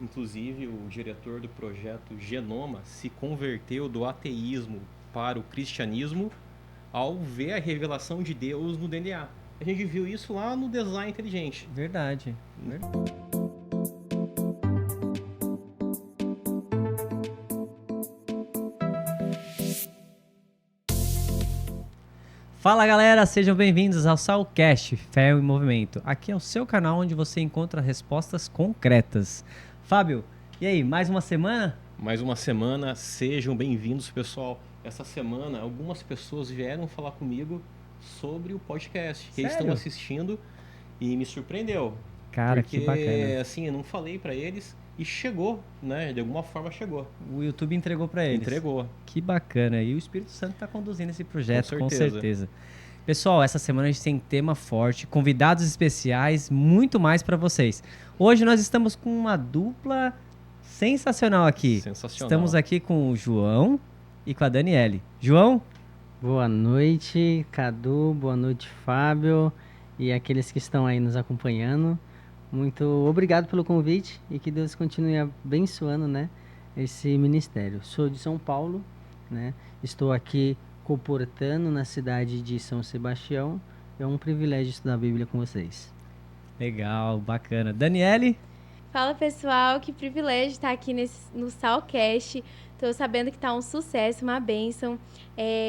Inclusive, o diretor do projeto Genoma se converteu do ateísmo para o cristianismo ao ver a revelação de Deus no DNA. A gente viu isso lá no design inteligente. Verdade. Fala galera, sejam bem-vindos ao Salcast, Fé em Movimento. Aqui é o seu canal onde você encontra respostas concretas. Fábio, e aí, mais uma semana? Mais uma semana, sejam bem-vindos, pessoal. Essa semana, algumas pessoas vieram falar comigo sobre o podcast que eles estão Sério? assistindo e me surpreendeu. Cara, Porque, que bacana. assim, eu não falei pra eles e chegou, né? De alguma forma chegou. O YouTube entregou pra eles. Entregou. Que bacana. E o Espírito Santo está conduzindo esse projeto, Com com certeza. certeza. Pessoal, essa semana a gente tem tema forte, convidados especiais, muito mais para vocês. Hoje nós estamos com uma dupla sensacional aqui. Sensacional. Estamos aqui com o João e com a Daniele. João? Boa noite, Cadu. Boa noite, Fábio. E aqueles que estão aí nos acompanhando. Muito obrigado pelo convite e que Deus continue abençoando, né, esse ministério. Sou de São Paulo, né? Estou aqui comportando na cidade de São Sebastião. É um privilégio estudar a Bíblia com vocês. Legal, bacana. Daniele? Fala pessoal, que privilégio estar aqui no Salcast. Tô sabendo que tá um sucesso, uma bênção.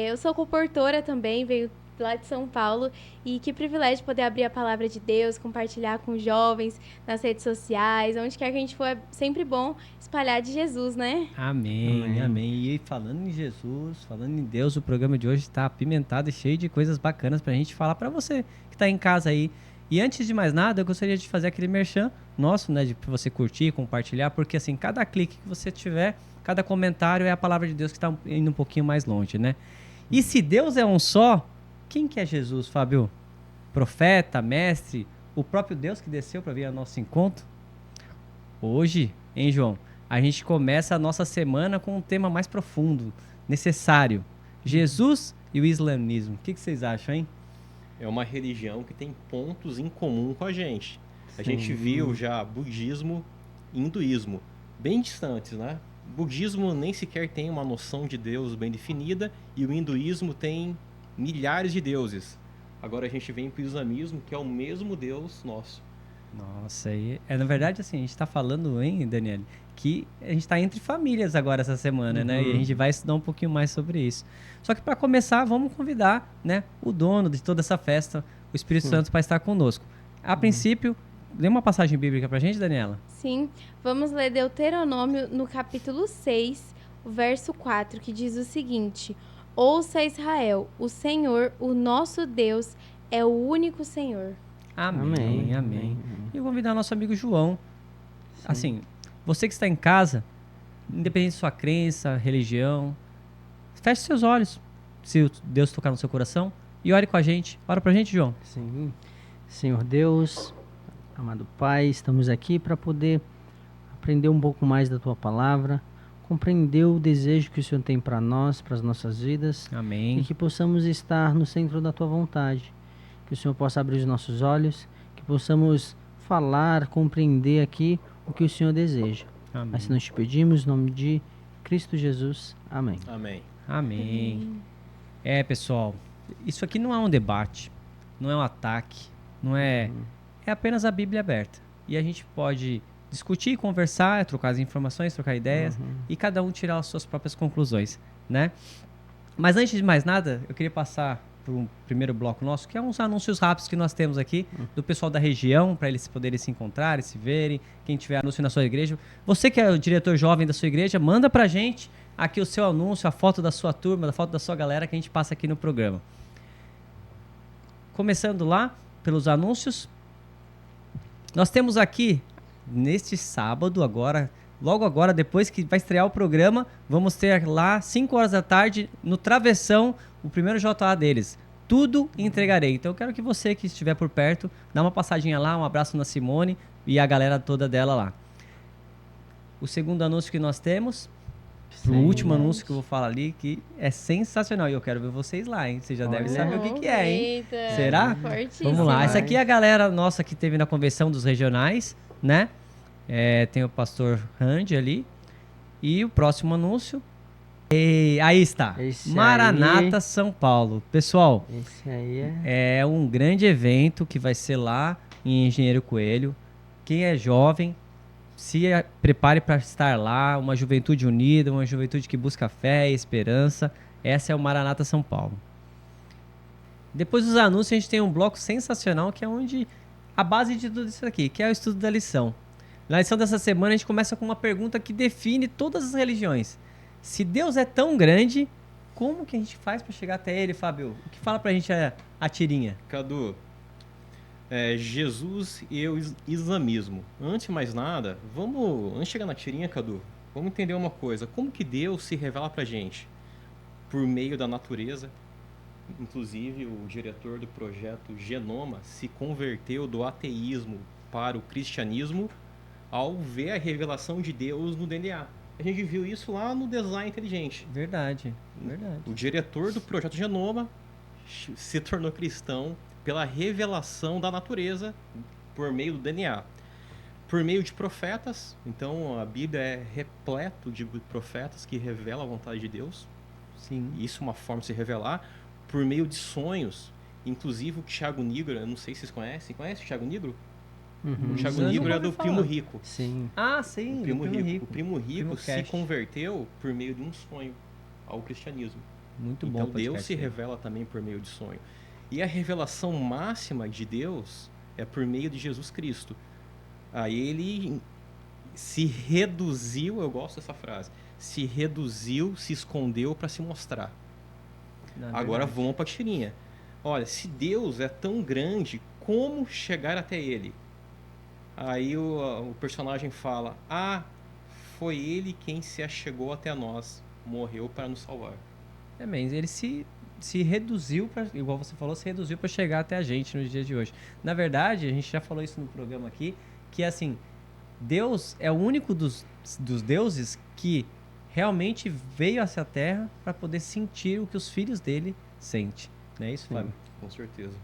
Eu sou comportora também, veio lá de São Paulo. E que privilégio poder abrir a palavra de Deus, compartilhar com jovens nas redes sociais, onde quer que a gente for, é sempre bom espalhar de Jesus, né? Amém, Amém. amém. E falando em Jesus, falando em Deus, o programa de hoje está apimentado e cheio de coisas bacanas pra gente falar pra você que tá em casa aí. E antes de mais nada, eu gostaria de fazer aquele merchan nosso, né, de você curtir, compartilhar, porque assim, cada clique que você tiver, cada comentário é a palavra de Deus que tá indo um pouquinho mais longe, né? E se Deus é um só, quem que é Jesus, Fábio? Profeta, mestre, o próprio Deus que desceu para vir ao nosso encontro? Hoje, hein, João? A gente começa a nossa semana com um tema mais profundo, necessário. Jesus e o islamismo. O que vocês acham, hein? É uma religião que tem pontos em comum com a gente. A Sim. gente viu já budismo e hinduísmo bem distantes, né? O budismo nem sequer tem uma noção de Deus bem definida e o hinduísmo tem milhares de deuses. Agora a gente vem para o islamismo, que é o mesmo Deus nosso. Nossa, na verdade assim, a gente tá falando, hein, Daniele, que a gente tá entre famílias agora essa semana, né? E a gente vai estudar um pouquinho mais sobre isso. Só que para começar, vamos convidar, né, o dono de toda essa festa, o Espírito Santo, para estar conosco. A princípio, lê uma passagem bíblica pra gente, Daniela? Sim, vamos ler Deuteronômio no capítulo 6, o verso 4, que diz o seguinte: Ouça Israel, o Senhor, o nosso Deus, é o único Senhor. Amém, Amém. amém. E eu vou convidar nosso amigo João. Sim. Assim, você que está em casa, independente de sua crença, religião, feche seus olhos, se Deus tocar no seu coração, e ore com a gente. Ora pra gente, João. Sim. Senhor Deus, amado Pai, estamos aqui para poder aprender um pouco mais da Tua Palavra, compreender o desejo que o Senhor tem para nós, para as nossas vidas, e Amém. que possamos estar no centro da Tua vontade. Que o Senhor possa abrir os nossos olhos, que possamos falar, compreender aqui o que o Senhor deseja. Amém. Assim nós te pedimos, em nome de Cristo Jesus. Amém. Amém. Amém. Pessoal, isso aqui não é um debate, não é um ataque, não é... É apenas a Bíblia aberta. E a gente pode discutir, conversar, trocar as informações, trocar ideias, e cada um tirar as suas próprias conclusões, né? Mas antes de mais nada, eu queria passar para o primeiro bloco nosso, que é uns anúncios rápidos que nós temos aqui, do pessoal da região, para eles poderem se encontrarem, se verem, quem tiver anúncio na sua igreja. Você que é o diretor jovem da sua igreja, manda pra gente aqui o seu anúncio, a foto da sua turma, a foto da sua galera, que a gente passa aqui no programa. Começando lá, pelos anúncios, nós temos aqui, neste sábado, logo agora, depois que vai estrear o programa, vamos ter lá, 5 horas da tarde, no Travessão, o primeiro JA deles. Tudo entregarei. Então eu quero que você que estiver por perto, dá uma passadinha lá, um abraço na Simone e a galera toda dela lá. O segundo anúncio que nós temos, o último anúncio que eu vou falar ali, que é sensacional. E eu quero ver vocês lá, hein? Você já deve saber o que é, hein? Eita, Será? fortíssimo. Vamos lá. Vai. Essa aqui é a galera nossa que teve na convenção dos regionais, né? Tem o pastor Randy ali. E o próximo anúncio. Aí está. Esse Maranata aí- São Paulo. Pessoal, Esse aí é... é um grande evento que vai ser lá em Engenheiro Coelho. Quem é jovem, prepare para estar lá. Uma juventude unida, uma juventude que busca fé e esperança. Essa é o Maranata São Paulo. Depois dos anúncios, a gente tem um bloco sensacional que é onde a base de tudo isso aqui, que é o estudo da lição. Na lição dessa semana, a gente começa com uma pergunta que define todas as religiões. Se Deus é tão grande, como que a gente faz para chegar até Ele, Fábio? O que fala pra gente a tirinha? Cadu, Jesus e o islamismo. Antes de mais nada, antes de chegar na tirinha, Cadu, vamos entender uma coisa. Como que Deus se revela pra gente? Por meio da natureza. Inclusive, o diretor do projeto Genoma se converteu do ateísmo para o cristianismo ao ver a revelação de Deus no DNA. A gente viu isso lá no design inteligente. Verdade. O diretor do projeto Genoma se tornou cristão pela revelação da natureza por meio do DNA. Por meio de profetas, então a Bíblia é repleto de profetas que revelam a vontade de Deus. Sim. Isso é uma forma de se revelar. Por meio de sonhos, inclusive o Thiago Nigro, eu não sei se vocês conhecem. Conhece o Thiago Nigro? Uhum. O Thiago Eu Nigro nunca é do ouvi Primo falar. Rico. Sim. Ah, sim, O Primo Rico. Rico. O Primo Rico Primo se Cast. converteu por meio de um sonho ao cristianismo. Muito bom. Então o Deus podcast se dele. revela também por meio de sonho. E a revelação máxima de Deus é por meio de Jesus Cristo. Aí ele se reduziu, eu gosto dessa frase, se reduziu, se escondeu para se mostrar. Não, é Agora verdade. vamos para a tirinha. Olha, se Deus é tão grande, como chegar até Ele? Aí o personagem fala, foi Ele quem se achegou até nós, morreu para nos salvar. Mas ele se reduziu, igual você falou, se reduziu para chegar até a gente nos dias de hoje. Na verdade, a gente já falou isso no programa aqui, que assim, Deus é o único dos deuses que realmente veio a essa terra para poder sentir o que os filhos dele sentem. Não é isso, Sim. Fábio? Com certeza.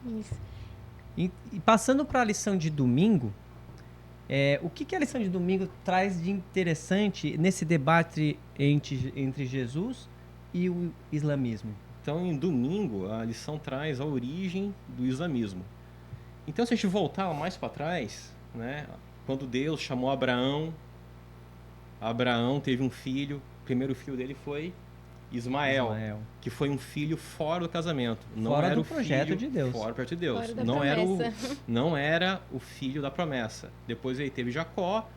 Isso. E passando para a lição de domingo, o que a lição de domingo traz de interessante nesse debate entre Jesus e o islamismo? Então, em domingo, a lição traz a origem do islamismo. Então, se a gente voltar mais para trás, né, quando Deus chamou Abraão teve um filho, o primeiro filho dele foi Ismael, que foi um filho fora do casamento. Não Fora era do o projeto filho, de Deus. Fora do projeto de Deus. Fora da Não não era o filho da promessa. Depois ele teve Jacó.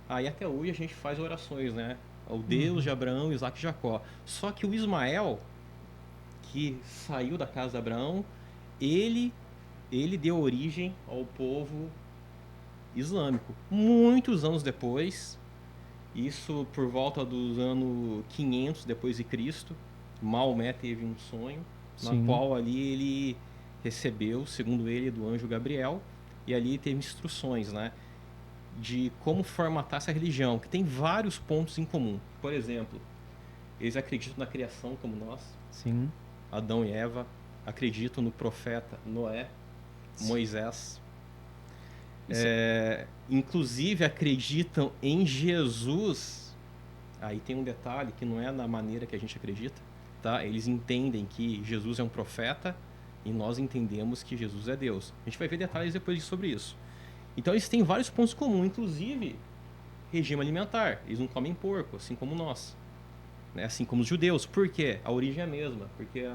Aí até hoje a gente faz orações, né? Ao Deus de Abraão, Isaac e Jacó. Só que o Ismael, que saiu da casa de Abraão, ele deu origem ao povo islâmico. Muitos anos depois, isso por volta dos anos 500 depois de Cristo, Maomé teve um sonho, Sim. na qual ali ele recebeu, segundo ele, do anjo Gabriel, e ali teve instruções, né, de como formatar essa religião, que tem vários pontos em comum. Por exemplo, eles acreditam na criação como nós, Sim. Adão e Eva, acreditam no profeta Noé, Moisés. Inclusive acreditam em Jesus. Aí tem um detalhe que não é da maneira que a gente acredita, tá? Eles entendem que Jesus é um profeta e nós entendemos que Jesus é Deus. A gente vai ver detalhes depois sobre isso. Então eles têm vários pontos comuns, inclusive regime alimentar. Eles não comem porco, assim como nós, né? Assim como os judeus. Por quê? A origem é a mesma, porque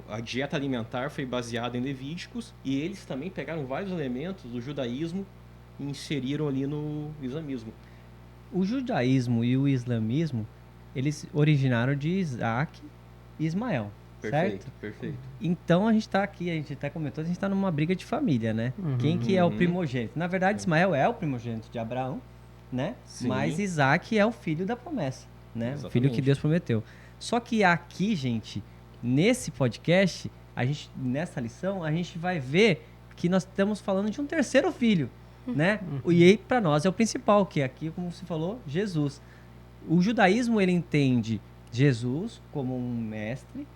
a dieta alimentar foi baseada em Levíticos e eles também pegaram vários elementos do judaísmo e inseriram ali no islamismo. O judaísmo e o islamismo, eles originaram de Isaac e Ismael, certo? Perfeito. Então a gente está aqui, a gente até comentou, a gente está numa briga de família, né? Quem que é o primogênito? Na verdade, Ismael é o primogênito de Abraão, né? Sim. Mas Isaac é o filho da promessa, né? Exatamente. O filho que Deus prometeu. Só que aqui, gente, nesse podcast, nessa lição, a gente vai ver que nós estamos falando de um terceiro filho, né? E aí, para nós, é o principal, que é aqui, como você falou, Jesus. O judaísmo, ele entende Jesus como um mestre,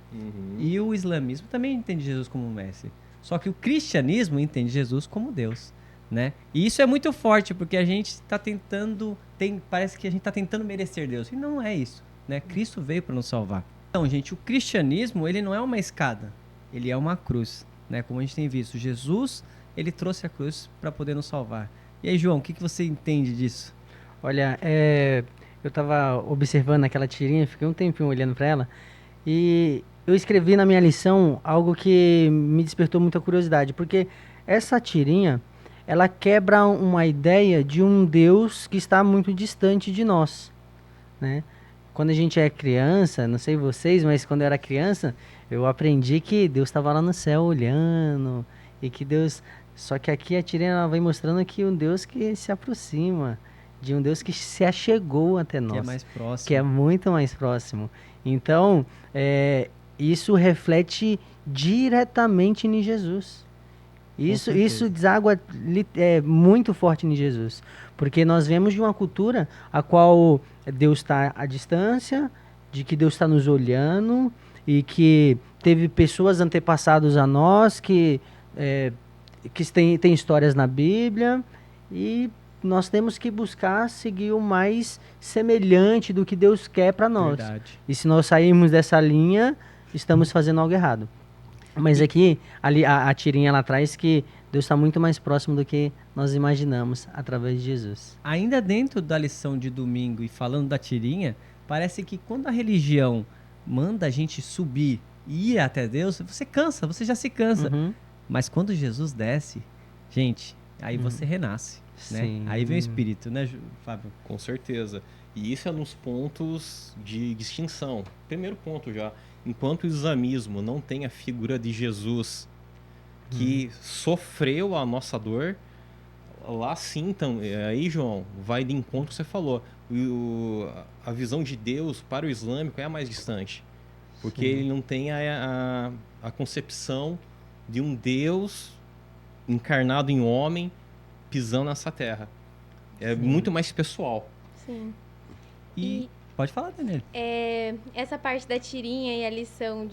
e o islamismo também entende Jesus como um mestre. Só que o cristianismo entende Jesus como Deus, né? E isso é muito forte, porque a gente está parece que a gente está tentando merecer Deus. E não é isso, né? Cristo veio para nos salvar. Então, gente, o cristianismo, ele não é uma escada, ele é uma cruz, né? Como a gente tem visto, Jesus, ele trouxe a cruz para poder nos salvar. E aí, João, o que você entende disso? Olha, eu estava observando aquela tirinha, fiquei um tempinho olhando para ela, e eu escrevi na minha lição algo que me despertou muita curiosidade, porque essa tirinha, ela quebra uma ideia de um Deus que está muito distante de nós, né? Quando a gente é criança, não sei vocês, mas quando eu era criança, eu aprendi que Deus estava lá no céu olhando, e que Deus... Só que aqui a tirinha ela vai mostrando que um Deus que se aproxima, de um Deus que se achegou até nós. Que é mais próximo. Que é muito mais próximo. Então, isso reflete diretamente em Jesus. Isso deságua muito forte em Jesus. Porque nós vemos de uma cultura a qual Deus está à distância, de que Deus está nos olhando, e que teve pessoas antepassadas a nós que tem histórias na Bíblia, e nós temos que buscar seguir o mais semelhante do que Deus quer para nós. Verdade. E se nós sairmos dessa linha, estamos fazendo algo errado. Mas aqui, ali, a tirinha lá atrás, que Deus está muito mais próximo do que nós imaginamos através de Jesus. Ainda dentro da lição de domingo e falando da tirinha, parece que quando a religião manda a gente subir e ir até Deus, você já se cansa. Uhum. Mas quando Jesus desce, gente, aí você renasce, né? Sim. Aí vem o Espírito, né, Fábio? Com certeza. E isso é nos pontos de distinção. Primeiro ponto já, enquanto o islamismo não tem a figura de Jesus que sofreu a nossa dor, lá sim, então, aí, João, vai de encontro que você falou. A visão de Deus para o islâmico é a mais distante. Porque ele não tem a concepção de um Deus encarnado em homem pisando nessa terra. É muito mais pessoal. Sim. E pode falar, Daniel. Essa parte da tirinha e a lição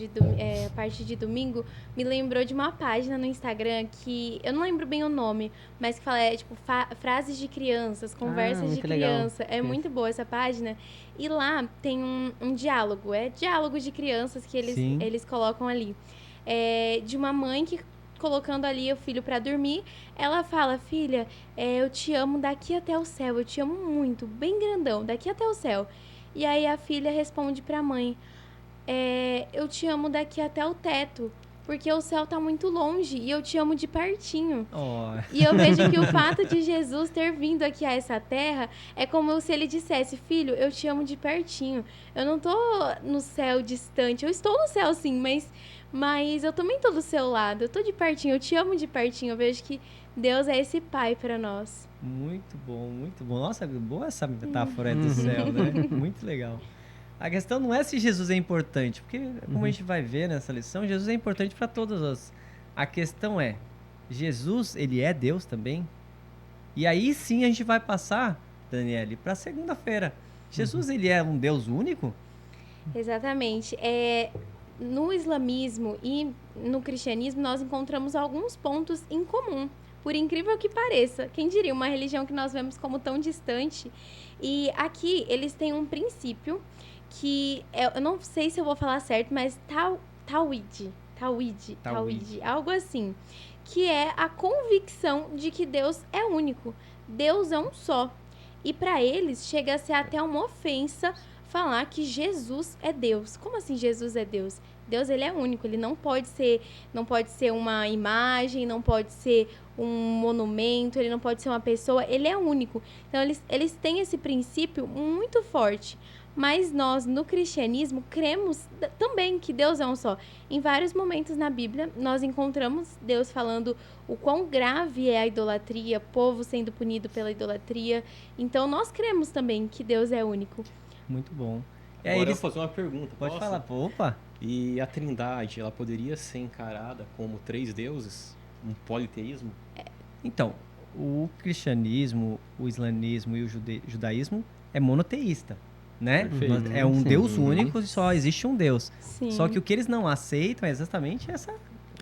a parte de domingo me lembrou de uma página no Instagram que eu não lembro bem o nome, mas que fala tipo frases de crianças, conversas de criança. Legal. É muito boa essa página. E lá tem um diálogo, diálogo de crianças que eles colocam ali. De uma mãe que colocando ali o filho para dormir, ela fala: filha, eu te amo daqui até o céu, eu te amo muito, bem grandão, daqui até o céu. E aí a filha responde pra mãe: eu te amo daqui até o teto, porque o céu tá muito longe e eu te amo de pertinho. Oh. E eu vejo que o fato de Jesus ter vindo aqui a essa terra é como se ele dissesse: filho, eu te amo de pertinho. Eu não tô no céu distante, eu estou no céu sim, mas eu também tô do seu lado, eu tô de pertinho, eu te amo de pertinho. Eu vejo que Deus é esse pai para nós. Muito bom, muito bom. Nossa, boa essa metáfora do céu, né? Muito legal. A questão não é se Jesus é importante, porque como a gente vai ver nessa lição, Jesus é importante para todas. A questão é, Jesus, ele é Deus também? E aí sim a gente vai passar, Daniele, para segunda-feira. Jesus, ele é um Deus único? Exatamente. No islamismo e no cristianismo, nós encontramos alguns pontos em comum. Por incrível que pareça, quem diria, uma religião que nós vemos como tão distante. E aqui eles têm um princípio que, eu não sei se eu vou falar certo, mas Tawhid, algo assim. Que é a convicção de que Deus é único. Deus é um só. E para eles chega a ser até uma ofensa falar que Jesus é Deus. Como assim Jesus é Deus? Deus, ele é único, ele não pode ser uma imagem, não pode ser um monumento, ele não pode ser uma pessoa, ele é único. Então, eles têm esse princípio muito forte. Mas nós, no cristianismo, cremos também que Deus é um só. Em vários momentos na Bíblia, nós encontramos Deus falando o quão grave é a idolatria, povo sendo punido pela idolatria. Então, nós cremos também que Deus é único. Muito bom. Agora eu vou fazer uma pergunta. Pode falar. Opa! E a Trindade, ela poderia ser encarada como 3 deuses? Um politeísmo? Então, o cristianismo, o islamismo e o judaísmo é monoteísta, né? Perfeito. É um Deus único e só existe um Deus. Sim. Só que o que eles não aceitam é exatamente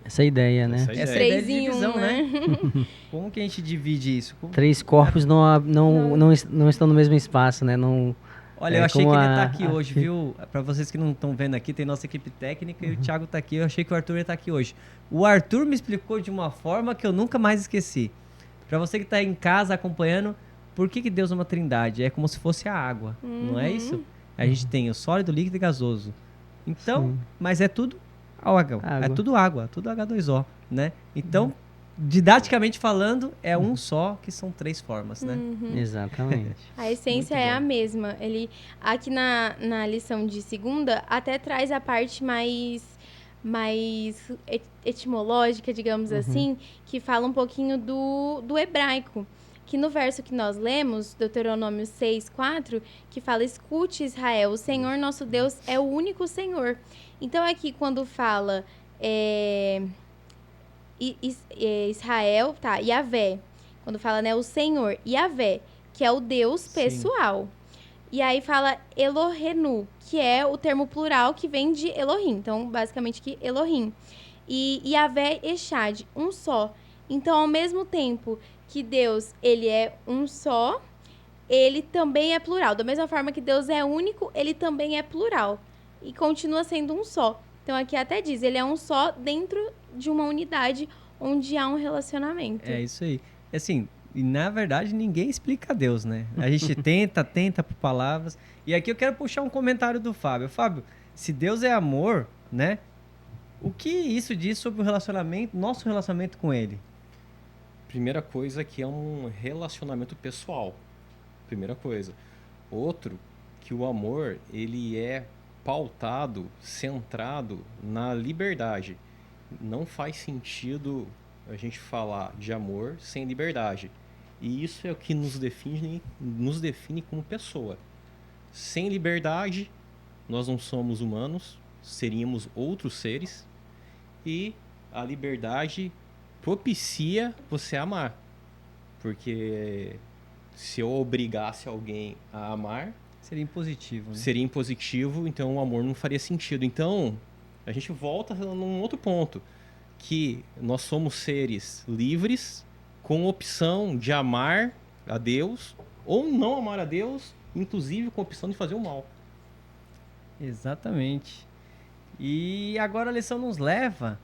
Essa ideia, né? Essa Essa ideia. ideia de 3 em 1, divisão, né? Como que a gente divide isso? 3 corpos não estão no mesmo espaço, né? Não, Olha, eu achei que como ele ia estar aqui hoje, viu? Pra vocês que não estão vendo aqui, tem nossa equipe técnica e o Thiago tá aqui. Eu achei que o Arthur ia estar aqui hoje. O Arthur me explicou de uma forma que eu nunca mais esqueci. Pra você que tá em casa acompanhando, por que Deus é uma trindade? É como se fosse a água, não é isso? A gente tem o sólido, líquido e gasoso. Então, Sim. mas é tudo água. É Água. tudo água, tudo H2O, né? Então, didaticamente falando, é um só, que são 3 formas, né? Exatamente. A essência Muito é bom. a mesma. Ele, aqui na lição de segunda, até traz a parte mais etimológica, digamos assim, que fala um pouquinho do hebraico. Que no verso que nós lemos, Deuteronômio 6:4, que fala: escute, Israel, o Senhor nosso Deus é o único Senhor. Então aqui quando fala Israel, tá, Yavé, quando fala, né, o Senhor, Yavé, que é o Deus Sim. pessoal. E aí fala Elohenu, que é o termo plural que vem de Elohim. Então, basicamente, que Elohim. E Yavé Echad, um só. Então, ao mesmo tempo que Deus, ele é um só, ele também é plural. Da mesma forma que Deus é único, ele também é plural. E continua sendo um só. Então, aqui até diz, ele é um só dentro de uma unidade onde há um relacionamento. É isso aí. Assim, e na verdade ninguém explica Deus, né? A gente tenta por palavras. E aqui eu quero puxar um comentário do Fábio. Fábio, se Deus é amor, né? O que isso diz sobre o relacionamento, nosso relacionamento com Ele? Primeira coisa que é um relacionamento pessoal. Primeira coisa. Outro, que o amor, ele é pautado, centrado na liberdade. Não faz sentido a gente falar de amor sem liberdade. E isso é o que nos define como pessoa. Sem liberdade, nós não somos humanos, seríamos outros seres. E a liberdade propicia você amar. Porque se eu obrigasse alguém a amar, Seria impositivo, né? seria impositivo, então o amor não faria sentido. Então, a gente volta num outro ponto, que nós somos seres livres, com opção de amar a Deus, ou não amar a Deus, inclusive com a opção de fazer o mal. Exatamente. E agora a lição nos leva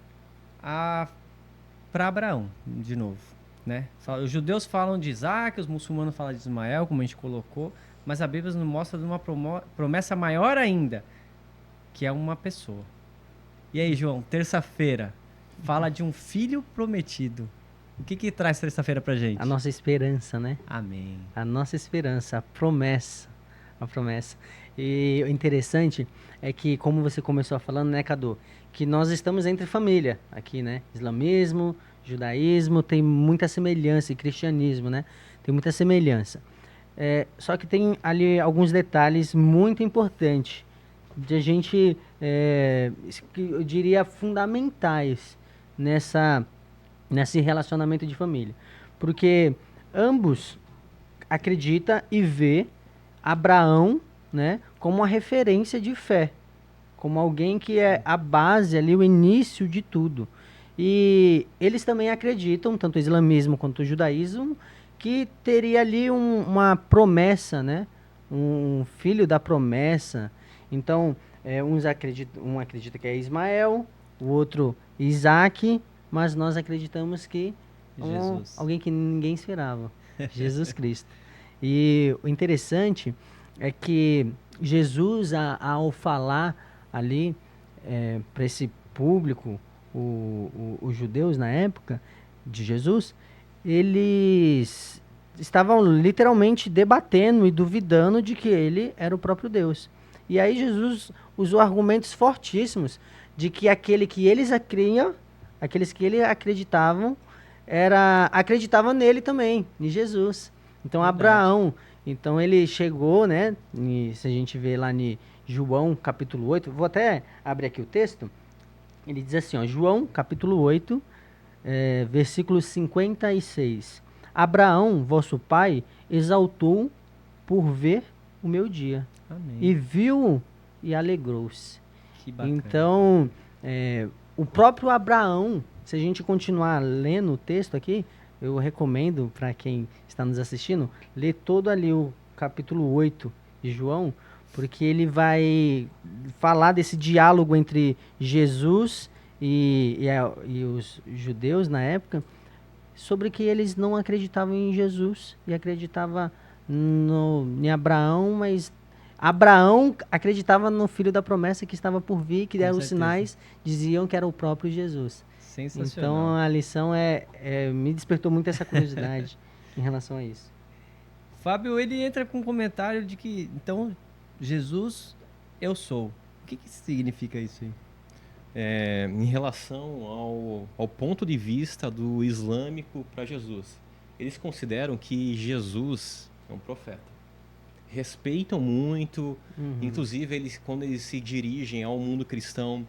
para Abraão, de novo, né? Os judeus falam de Isaac, os muçulmanos falam de Ismael, como a gente colocou, mas a Bíblia nos mostra de uma promessa maior ainda, que é uma pessoa. E aí, João, terça-feira, fala de um filho prometido. O que traz terça-feira pra gente? A nossa esperança, né? Amém. A nossa esperança, a promessa. A promessa. E o interessante é que, como você começou falando, né, Cadu? Que nós estamos entre família aqui, né? Islamismo, judaísmo, tem muita semelhança, e cristianismo, né? Tem muita semelhança. Só que tem ali alguns detalhes muito importantes de a gente, eu diria, fundamentais nesse relacionamento de família. Porque ambos acreditam e vê Abraão, né, como uma referência de fé, como alguém que é a base ali, o início de tudo. E eles também acreditam, tanto o islamismo quanto o judaísmo, que teria ali uma promessa, né, um filho da promessa. Então, um acredita que é Ismael, o outro Isaac, mas nós acreditamos que Jesus. alguém que ninguém esperava, Jesus Cristo. E o interessante é que Jesus, ao falar ali para esse público, os judeus na época de Jesus, eles estavam literalmente debatendo e duvidando de que ele era o próprio Deus. E aí Jesus usou argumentos fortíssimos de que aquele que eles criam, aqueles que ele acreditavam, acreditavam nele também, em Jesus. Então Verdade. Abraão, então ele chegou, né? Se a gente vê lá em João capítulo 8, vou até abrir aqui o texto. Ele diz assim, ó, João capítulo 8, versículo 56. Abraão, vosso pai, exaltou por ver o meu dia. Amém. E viu e alegrou-se. Que bacana. Então, o próprio Abraão, se a gente continuar lendo o texto aqui, eu recomendo para quem está nos assistindo, ler todo ali o capítulo 8 de João, porque ele vai falar desse diálogo entre Jesus e os judeus na época, sobre que eles não acreditavam em Jesus e acreditavam em Abraão, mas Abraão acreditava no filho da promessa que estava por vir, que Com eram os certeza. sinais, diziam que era o próprio Jesus. Sensacional. Então a lição me despertou muito essa curiosidade em relação a isso. Fábio, ele entra com um comentário de que, então, Jesus, eu sou. O que significa isso aí? Em relação ao ponto de vista do islâmico para Jesus, eles consideram que Jesus é um profeta. Respeitam muito, inclusive quando eles se dirigem ao mundo cristão,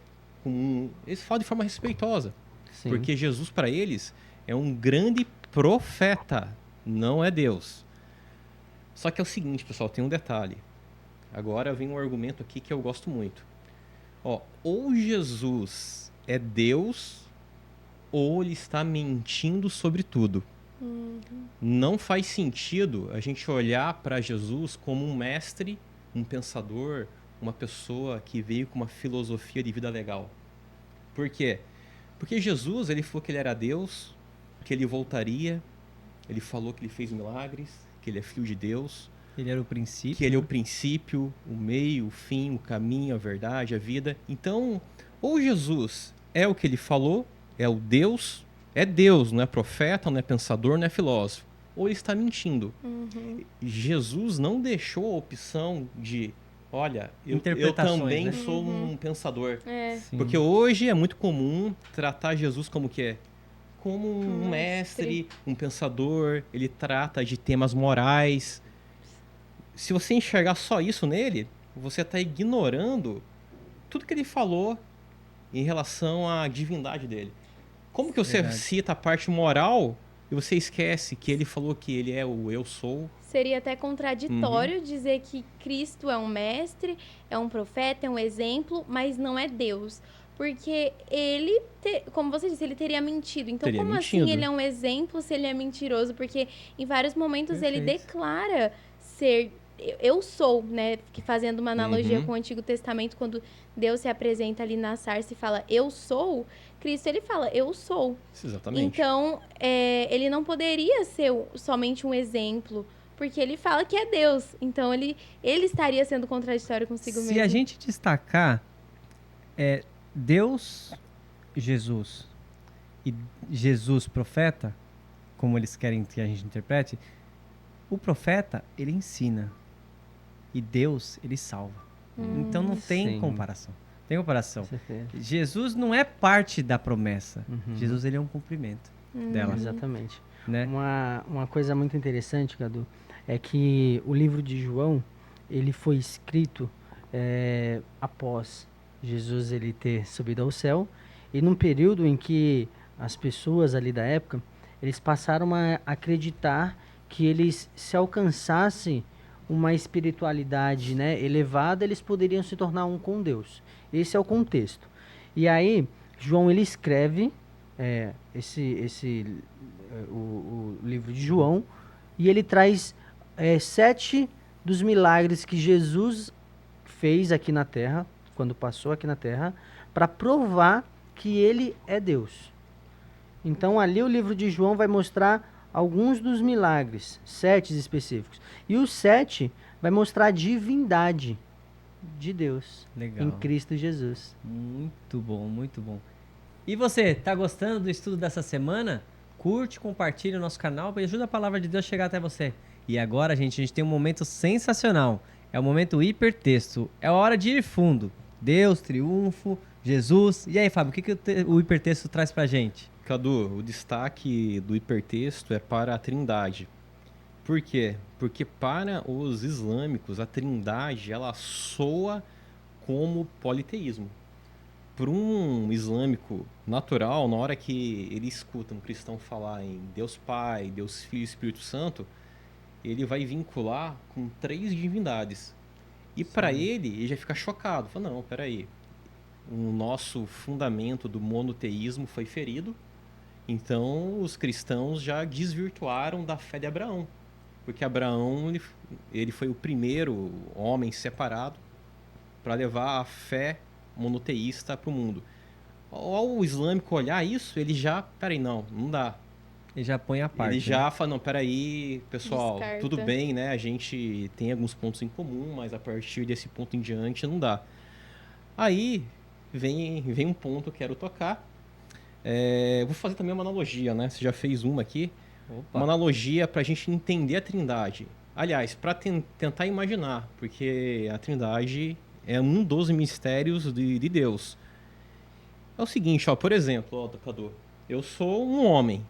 eles falam de forma respeitosa, Sim. porque Jesus para eles é um grande profeta, não é Deus. Só que é o seguinte, pessoal, tem um detalhe. Agora vem um argumento aqui que eu gosto muito. Ou Jesus é Deus, ou ele está mentindo sobre tudo. Não faz sentido a gente olhar para Jesus como um mestre, um pensador, uma pessoa que veio com uma filosofia de vida legal. Por quê? Porque Jesus, ele falou que ele era Deus, que ele voltaria, ele falou que ele fez milagres, que ele é filho de Deus, Ele era o princípio. que ele é o princípio, o meio, o fim, o caminho, a verdade, a vida. Então, ou Jesus é o que ele falou, é o Deus, é Deus, não é profeta, não é pensador, não é filósofo. Ou ele está mentindo. Jesus não deixou a opção de, olha, eu Interpretações, também né? sou um pensador. Sim. Porque hoje é muito comum tratar Jesus como que é? Como um mestre, um pensador, ele trata de temas morais. Se você enxergar só isso nele, você está ignorando tudo que ele falou em relação à divindade dele. Como que você Verdade. cita a parte moral e você esquece que ele falou que ele é o eu sou? Seria até contraditório dizer que Cristo é um mestre, é um profeta, é um exemplo, mas não é Deus. Porque ele, como você disse, ele teria mentido. Então, Teria como mentido. assim ele é um exemplo se ele é mentiroso? Porque em vários momentos ele Perfeito. declara ser eu sou, né? Que fazendo uma analogia com o Antigo Testamento, quando Deus se apresenta ali na sarça e fala eu sou, Cristo ele fala eu sou. Exatamente. Então, ele não poderia ser somente um exemplo, porque ele fala que é Deus. Então, ele estaria sendo contraditório consigo mesmo. Se a gente destacar Deus, Jesus e Jesus profeta, como eles querem que a gente interprete, o profeta, ele ensina. E Deus, ele salva. Então não tem Sim. comparação. Tem comparação. Com certeza. Jesus não é parte da promessa. Uhum. Jesus, ele é um cumprimento dela, Exatamente. né? Uma coisa muito interessante, Cadu, é que o livro de João, ele foi escrito após Jesus ele ter subido ao céu, e num período em que as pessoas ali da época, eles passaram a acreditar que eles, se alcançassem uma espiritualidade, né, elevada, eles poderiam se tornar um com Deus. Esse é o contexto. E aí, João ele escreve o livro de João, e ele traz 7 dos milagres que Jesus fez aqui na Terra, quando passou aqui na Terra, para provar que ele é Deus. Então ali o livro de João vai mostrar alguns dos milagres, 7 específicos. E os 7 vai mostrar a divindade de Deus Legal. em Cristo Jesus. Muito bom, muito bom. E você, tá gostando do estudo dessa semana? Curte, compartilha o nosso canal e ajuda a palavra de Deus a chegar até você. E agora, gente, a gente tem um momento sensacional. É o momento hipertexto. É a hora de ir fundo. Deus, triunfo, Jesus. E aí, Fábio, o que o hipertexto traz pra gente? Cadu, o destaque do hipertexto é para a Trindade. Por quê? Porque para os islâmicos, a Trindade, ela soa como politeísmo. Para um islâmico natural, na hora que ele escuta um cristão falar em Deus Pai, Deus Filho e Espírito Santo, ele vai vincular com 3 divindades. E para ele já fica chocado. Fala, não, peraí. o nosso fundamento do monoteísmo foi ferido. Então, os cristãos já desvirtuaram da fé de Abraão. Porque Abraão ele foi o primeiro homem separado para levar a fé monoteísta para o mundo. Ao islâmico olhar isso, ele já... Peraí, não dá. Ele já põe a parte. Ele já fala, não, peraí, pessoal, Descarta. tudo bem, né? A gente tem alguns pontos em comum, mas a partir desse ponto em diante não dá. Aí vem um ponto que eu quero tocar. Eu vou fazer também uma analogia, né? Você já fez uma aqui. Opa. Uma analogia para a gente entender a Trindade. Aliás, para tentar imaginar, porque a Trindade é um dos mistérios de Deus. É o seguinte, ó, por exemplo, ó, Cadu, eu sou um homem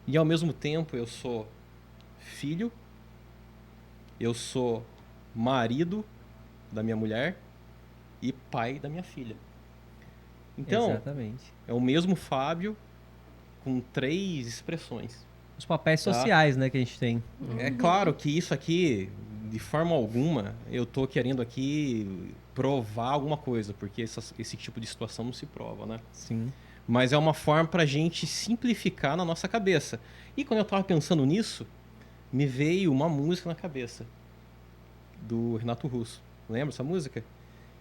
e ao mesmo tempo eu sou filho, eu sou marido da minha mulher e pai da minha filha. Então, Exatamente. é o mesmo Fábio com 3 expressões. Os papéis Tá. sociais, né, que a gente tem. É claro que isso aqui, de forma alguma, eu tô querendo aqui provar alguma coisa, porque esse tipo de situação não se prova, né? Sim. Mas é uma forma pra gente simplificar na nossa cabeça. E quando eu tava pensando nisso, me veio uma música na cabeça, do Renato Russo. Lembra essa música?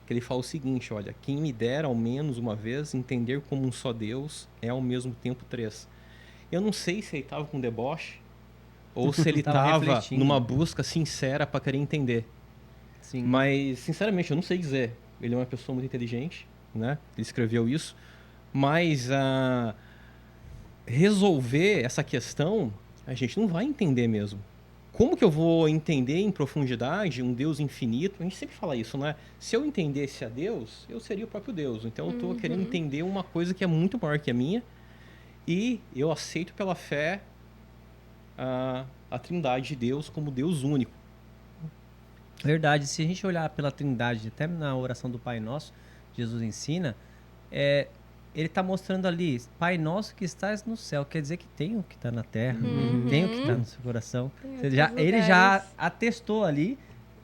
Que ele fala o seguinte, olha, quem me dera ao menos uma vez entender como um só Deus é ao mesmo tempo 3. Eu não sei se ele tava com deboche ou se ele Tava tava refletindo. numa busca sincera pra querer entender. Sim. Mas, sinceramente, eu não sei dizer. Ele é uma pessoa muito inteligente, né? Ele escreveu isso. Mas resolver essa questão, a gente não vai entender mesmo. Como que eu vou entender em profundidade um Deus infinito? A gente sempre fala isso, né? Se eu entendesse a Deus, eu seria o próprio Deus. Então eu estou querendo entender uma coisa que é muito maior que a minha. E eu aceito pela fé a Trindade de Deus como Deus único. Verdade. Se a gente olhar pela Trindade, até na oração do Pai Nosso, Jesus ensina, ele está mostrando ali, Pai Nosso que estás no céu. Quer dizer que tem o que está na terra, tem o que está no seu coração. Tem Ele já lugares. atestou ali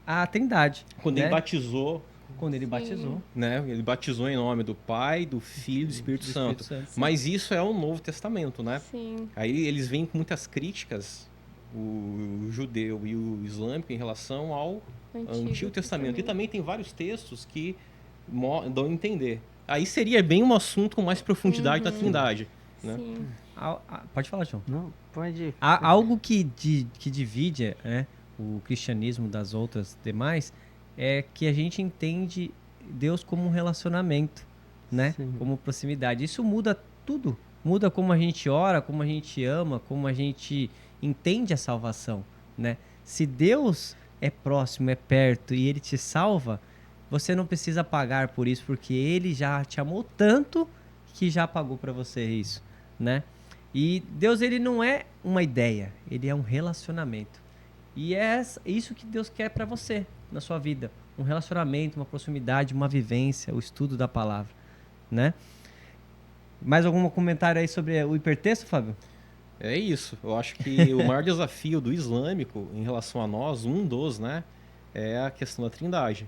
a Trindade. Quando né? ele batizou, Quando ele batizou. né? Ele batizou em nome do Pai, do Filho e do Espírito do Santo. Espírito Santo. Mas isso é o Novo Testamento, né? Sim. Aí eles vêm com muitas críticas, o judeu e o islâmico, em relação ao Antigo Testamento. E também tem vários textos que dão a entender. Aí seria bem um assunto com mais profundidade da Trindade. Né? Sim. Pode falar, João. Não, pode. Algo que divide o cristianismo das outras demais é que a gente entende Deus como um relacionamento, né? Sim. Como proximidade. Isso muda tudo. Muda como a gente ora, como a gente ama, como a gente entende a salvação, né? Se Deus é próximo, é perto e Ele te salva, você não precisa pagar por isso, porque Ele já te amou tanto que já pagou para você isso, né? E Deus, Ele não é uma ideia, Ele é um relacionamento. E é isso que Deus quer para você, na sua vida. Um relacionamento, uma proximidade, uma vivência, o estudo da palavra, né? Mais algum comentário aí sobre o hipertexto, Fábio? É isso. Eu acho que o maior desafio do islâmico em relação a nós, né? É a questão da Trindade.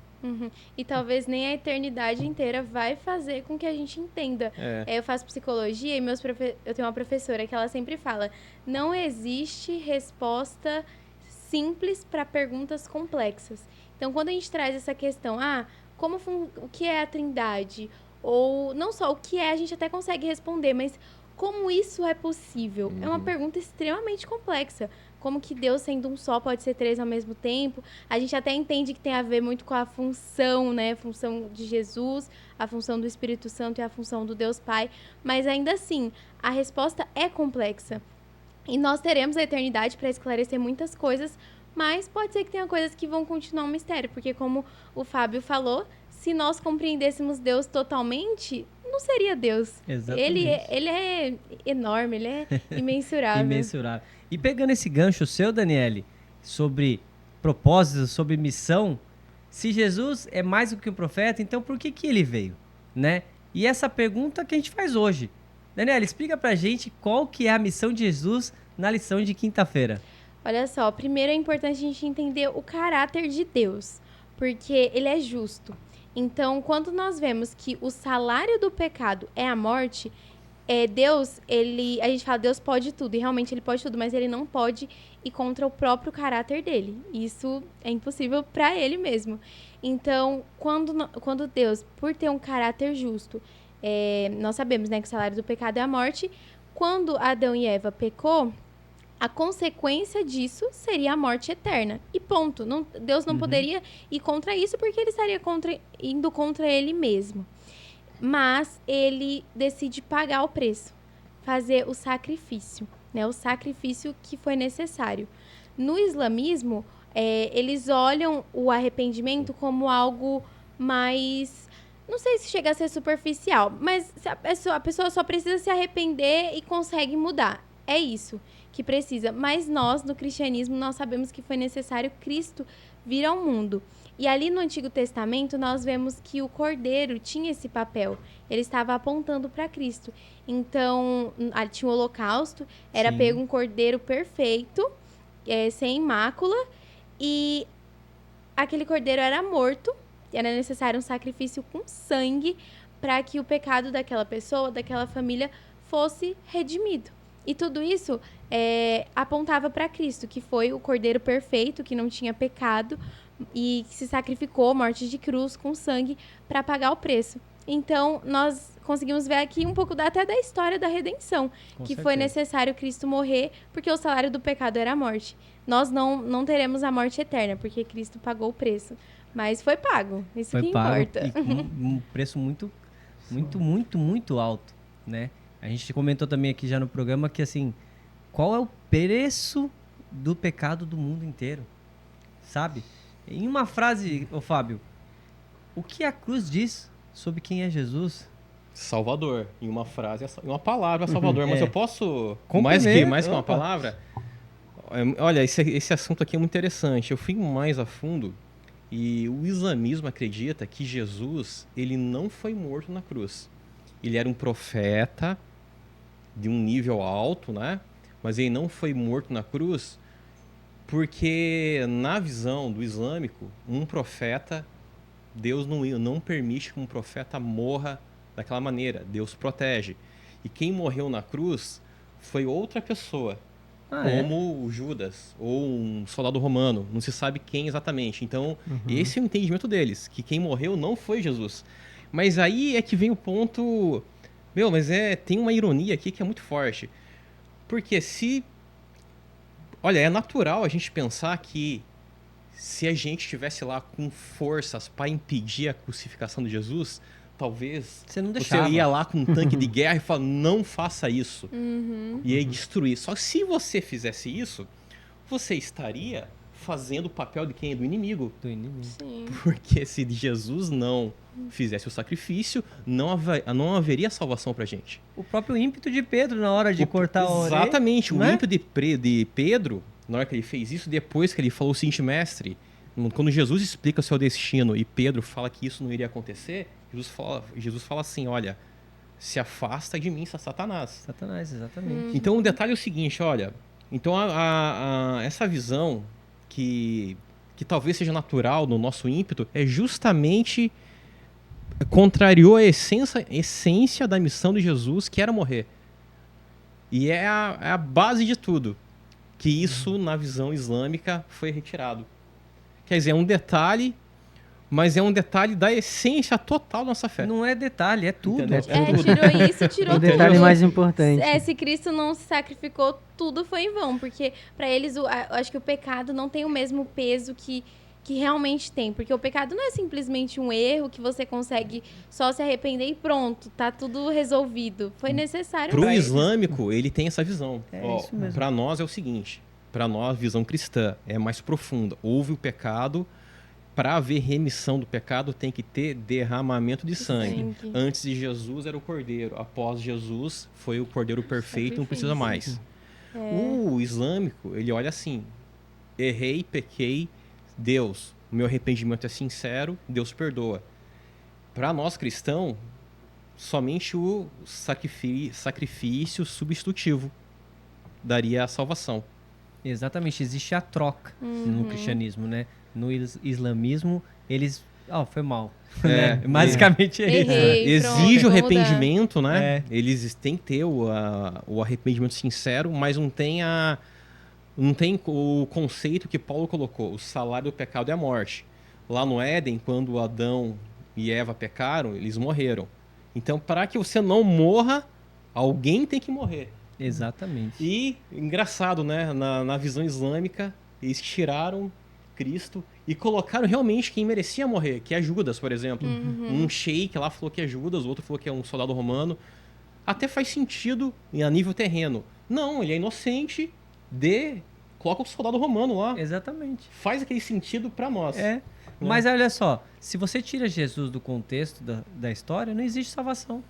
E talvez nem a eternidade inteira vai fazer com que a gente entenda. Eu faço psicologia e eu tenho uma professora que ela sempre fala: não existe resposta simples para perguntas complexas. Então, quando a gente traz essa questão, o que é a Trindade? Ou não só o que é, a gente até consegue responder, mas como isso é possível? É uma pergunta extremamente complexa. Como que Deus, sendo um só, pode ser 3 ao mesmo tempo? A gente até entende que tem a ver muito com a função, né? A função de Jesus, a função do Espírito Santo e a função do Deus Pai. Mas ainda assim, a resposta é complexa. E nós teremos a eternidade para esclarecer muitas coisas, mas pode ser que tenha coisas que vão continuar um mistério. Porque como o Fábio falou, se nós compreendêssemos Deus totalmente, não seria Deus. Exatamente. Ele é enorme, ele é imensurável. Imensurável. E pegando esse gancho seu, Daniele, sobre propósito, sobre missão, se Jesus é mais do que um profeta, então por que ele veio, né? E essa pergunta que a gente faz hoje. Daniele, explica pra gente qual que é a missão de Jesus na lição de quinta-feira. Olha só, primeiro é importante a gente entender o caráter de Deus, porque ele é justo. Então, quando nós vemos que o salário do pecado é a morte, Deus, a gente fala, Deus pode tudo, e realmente ele pode tudo, mas ele não pode ir contra o próprio caráter dele. Isso é impossível para ele mesmo. Então, quando Deus, por ter um caráter justo, nós sabemos, né, que o salário do pecado é a morte. Quando Adão e Eva pecou, a consequência disso seria a morte eterna. E ponto. Deus não poderia ir contra isso porque ele estaria indo contra ele mesmo. Mas ele decide pagar o preço, fazer o sacrifício, né? O sacrifício que foi necessário. No islamismo, eles olham o arrependimento como algo mais... Não sei se chega a ser superficial, mas a pessoa só precisa se arrepender e consegue mudar. É isso que precisa. Mas nós, no cristianismo, nós sabemos que foi necessário Cristo vir ao mundo. E ali no Antigo Testamento, nós vemos que o Cordeiro tinha esse papel. Ele estava apontando para Cristo. Então, ali tinha o holocausto, era pego um Cordeiro perfeito, sem mácula, e aquele Cordeiro era morto, era necessário um sacrifício com sangue para que o pecado daquela pessoa, daquela família, fosse redimido. E tudo isso apontava para Cristo, que foi o Cordeiro perfeito, que não tinha pecado, e que se sacrificou, morte de cruz, com sangue, para pagar o preço. Então, nós conseguimos ver aqui um pouco até da história da redenção, que foi necessário Cristo morrer, porque o salário do pecado era a morte. Nós não teremos a morte eterna, porque Cristo pagou o preço. Mas foi pago, isso foi que pago, importa. E um preço muito alto, né? A gente comentou também aqui já no programa que, assim, qual é o preço do pecado do mundo inteiro? Sabe? Em uma frase, Fábio, o que a cruz diz sobre quem é Jesus? Salvador. Em uma frase, em uma palavra, Salvador. Mas eu posso... Mais que uma palavra? Olha, esse assunto aqui é muito interessante. Eu fui mais a fundo e o islamismo acredita que Jesus, ele não foi morto na cruz. Ele era um profeta de um nível alto, né? Mas ele não foi morto na cruz porque, na visão do islâmico, um profeta, Deus não permite que um profeta morra daquela maneira. Deus protege. E quem morreu na cruz foi outra pessoa, como o Judas ou um soldado romano. Não se sabe quem exatamente. Então, esse é o entendimento deles, que quem morreu não foi Jesus. Mas aí é que vem o ponto... tem uma ironia aqui que é muito forte. Porque Olha, é natural a gente pensar que se a gente estivesse lá com forças para impedir a crucificação de Jesus, talvez você ia lá com um tanque de guerra e falar, não faça isso. E aí destruir. Só que se você fizesse isso, você estaria fazendo o papel de quem? Do inimigo. Sim. Porque se Jesus não fizesse o sacrifício, não haveria salvação pra gente. O próprio ímpeto de Pedro na hora de cortar a orelha. Exatamente. O ímpeto de Pedro, na hora que ele fez isso, depois que ele falou o seguinte, mestre, quando Jesus explica o seu destino e Pedro fala que isso não iria acontecer, Jesus fala assim, olha, se afasta de mim, Satanás. Satanás, exatamente. Então o detalhe é o seguinte, olha, então essa visão que talvez seja natural no nosso ímpeto é justamente contrariou a essência da missão de Jesus, que era morrer. E é a base de tudo, que isso na visão islâmica foi retirado. Quer dizer, é um detalhe, mas é um detalhe da essência total da nossa fé. Não é detalhe, é tudo. Entendeu? Tirou isso, tirou o tudo. detalhe mais importante. Se Cristo não se sacrificou, tudo foi em vão. Porque para eles, eu acho que o pecado não tem o mesmo peso que realmente tem. Porque o pecado não é simplesmente um erro que você consegue só se arrepender e pronto, tá tudo resolvido. Foi necessário. Pro islâmico, ele tem essa visão. Isso mesmo. Para nós é o seguinte, para nós, visão cristã é mais profunda. Houve o pecado, para haver remissão do pecado tem que ter derramamento de sangue. Antes de Jesus era o cordeiro, após Jesus foi o cordeiro perfeito, não precisa mais. O islâmico, ele olha assim, errei, pequei, Deus, meu arrependimento é sincero, Deus perdoa. Para nós cristãos, somente o sacrifício substitutivo daria a salvação. Exatamente, existe a troca no cristianismo, né? No islamismo, eles foi mal. É, né? Basicamente é isso. Errei, pronto, Exige o vou mudar. arrependimento, né? É. Eles têm que ter o arrependimento sincero, mas não tem o conceito que Paulo colocou. O salário do pecado é a morte. Lá no Éden, quando Adão e Eva pecaram, eles morreram. Então, para que você não morra, alguém tem que morrer. Exatamente. E, engraçado, né? Na visão islâmica, eles tiraram Cristo e colocaram realmente quem merecia morrer, que é Judas, por exemplo. Um sheik lá falou que é Judas, o outro falou que é um soldado romano. Até faz sentido a nível terreno. Não, ele é inocente, coloca o soldado romano lá. Exatamente. Faz aquele sentido pra nós. Mas olha só, se você tira Jesus do contexto da história, não existe salvação.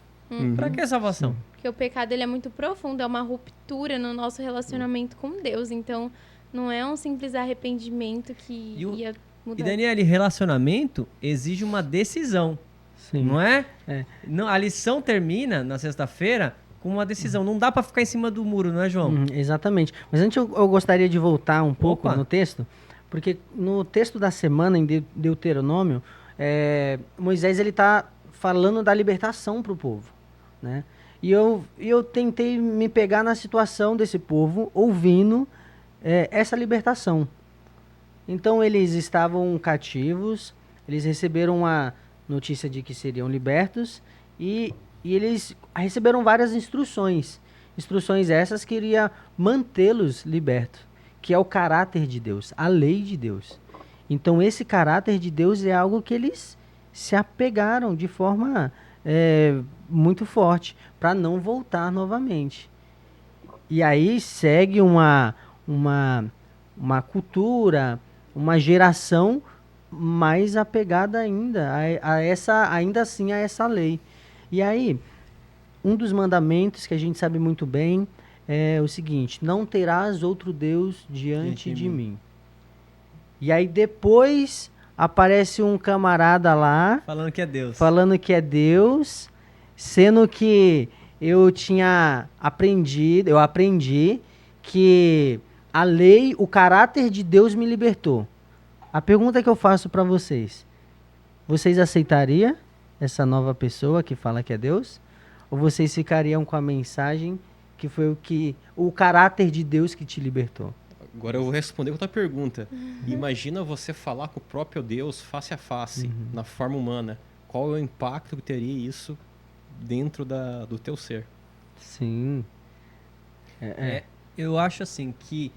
Pra que salvação? Porque o pecado ele é muito profundo, é uma ruptura no nosso relacionamento com Deus. Então, não é um simples arrependimento que ia E mudar. Daniele, relacionamento exige uma decisão, Sim. não é? É. Não, a lição termina na sexta-feira com uma decisão. Não dá pra ficar em cima do muro, não é, João? Exatamente. Mas antes eu gostaria de voltar um pouco Opa. no texto, porque no texto da semana, em Deuteronômio, Moisés ele está falando da libertação para o povo, né? E eu tentei me pegar na situação desse povo, ouvindo essa libertação. Então eles estavam cativos, eles receberam a notícia de que seriam libertos e eles receberam várias instruções. Instruções essas que iria mantê-los libertos, que é o caráter de Deus, a lei de Deus. Então esse caráter de Deus é algo que eles se apegaram de forma muito forte para não voltar novamente. E aí segue uma cultura, uma geração mais apegada ainda ainda assim a essa lei. E aí, um dos mandamentos que a gente sabe muito bem é o seguinte: não terás outro Deus diante de mim. E aí depois aparece um camarada lá Falando que é Deus. falando que é Deus, sendo que eu aprendi que a lei, o caráter de Deus me libertou. A pergunta que eu faço para vocês aceitariam essa nova pessoa que fala que é Deus? Ou vocês ficariam com a mensagem que foi o caráter de Deus que te libertou? Agora eu vou responder com outra pergunta. Imagina você falar com o próprio Deus face a face, na forma humana. Qual é o impacto que teria isso dentro do teu ser? Sim. Eu acho assim que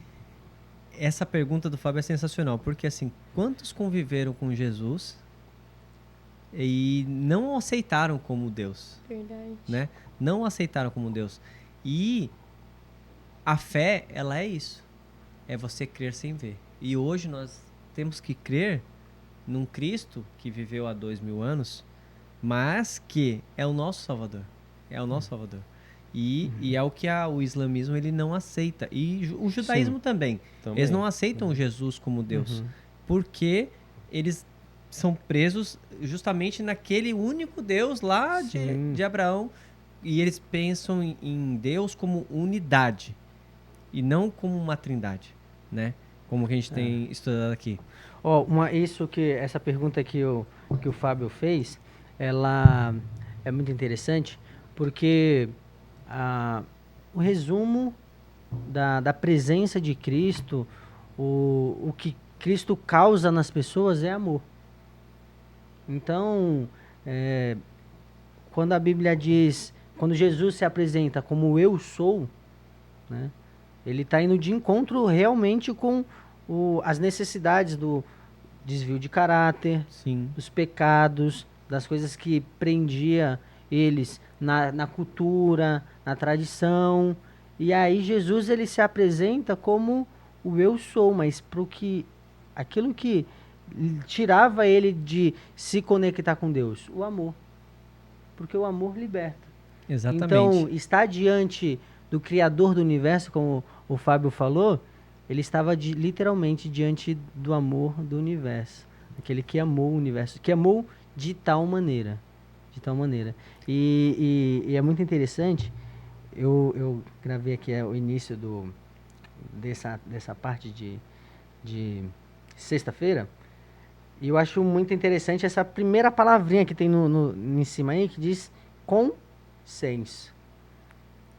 essa pergunta do Fábio é sensacional, porque assim, quantos conviveram com Jesus e não o aceitaram como Deus, Verdade. né? Não o aceitaram como Deus. E a fé, ela é isso. É você crer sem ver. E hoje nós temos que crer num Cristo que viveu há 2000 anos, mas que é o nosso Salvador. É o nosso Salvador. E é o que o islamismo ele não aceita. E o judaísmo também. Eles não aceitam Jesus como Deus. Porque eles são presos justamente naquele único Deus lá de Abraão. E eles pensam em Deus como unidade. E não como uma trindade, né? Como que a gente tem estudado aqui. Essa pergunta que o Fábio fez, ela é muito interessante, porque o resumo da presença de Cristo, o que Cristo causa nas pessoas é amor. Então, quando a Bíblia diz, quando Jesus se apresenta como eu sou, né? Ele está indo de encontro realmente com as necessidades do desvio de caráter, Sim. dos pecados, das coisas que prendia eles na cultura, na tradição. E aí Jesus ele se apresenta como o eu sou, mas aquilo que tirava ele de se conectar com Deus, o amor. Porque o amor liberta. Exatamente. Então, estar diante do Criador do Universo, como o Fábio falou, ele estava literalmente diante do amor do Universo. Aquele que amou o Universo, que amou de tal maneira. De tal maneira. E é muito interessante, eu gravei aqui o início dessa parte de sexta-feira, E eu acho muito interessante essa primeira palavrinha que tem em cima aí, que diz consenso.